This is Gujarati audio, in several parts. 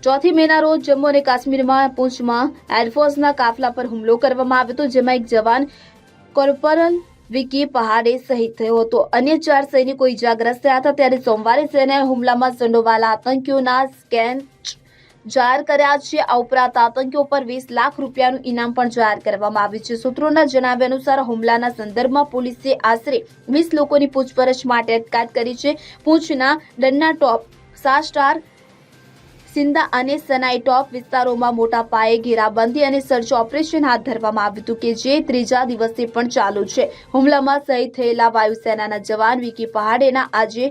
4 મેના રોજ જમ્મુ અને કાશ્મીરમાં પૂંછમાં એરફોર્સના કાફલા પર હુમલો કરવામાં આવ્યો હતો, જેમાં એક જવાન કોર્પોરલ વિકી પહાડે શહીદ થયો હતો. અન્ય 4 સૈનિકો ઇજાગ્રસ્ત થયા હતા. ત્યારે સોમવારે સેનાએ હુમલામાં સંડોવાયેલા આતંકીઓના સ્કેચ જાહેર કર્યા છે. આ ઉપરાંત આતંકીઓ પર 20 લાખ રૂપિયાનું ઇનામ પણ જાહેર કરવામાં આવ્યું છે. સૂત્રોના જણાવ્યા અનુસાર હુમલાના સંદર્ભમાં પોલીસે આશરે 20 લોકોની પૂછપરછ માટે અટકાયત કરી છે. પૂંછના ડન્ના ટોપ, સાસ્ટાર, સિંધા અને સનાઈ ટોપ વિસ્તારોમાં મોટા પાયે ઘેરાબંધી અને સર્ચ ઓપરેશન હાથ ધરવામાં આવ્યું હતું, કે જે ત્રીજા દિવસે પણ ચાલુ છે. હુમલામાં શહીદ થયેલા વાયુસેનાના જવાન વિકી પહાડેના આજે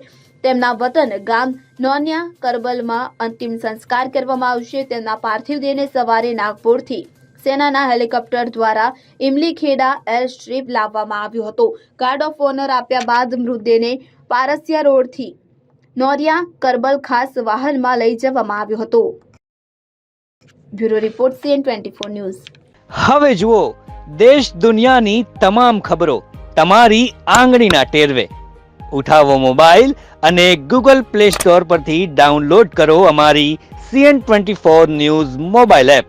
તેમના વતન ગામ નોન્યા કરબલમાં અંતિમ સંસ્કાર કરવામાં આવશે. તેમના પાર્થિવ દેહને સવારે નાગપુરથી સેનાના હેલિકોપ્ટર દ્વારા ઇમલીખેડા એર સ્ટ્રીપ લાવવામાં આવ્યો હતો. ગાર્ડ ઓફ ઓનર આપ્યા બાદ મૃતદેહને પારસિયા રોડથી નોરિયા કરબલ ખાસ વાહનમાં લઈ જવામાં આવ્યો હતો. Bureau report CN24 news. હવે જુઓ દેશ દુનિયાની તમામ ખબરો તમારી આંગળીના ટેરવે. ઉઠાવો મોબાઈલ અને Google Play Store પરથી ડાઉનલોડ કરો અમારી CN24 ન્યૂઝ મોબાઈલ એપ.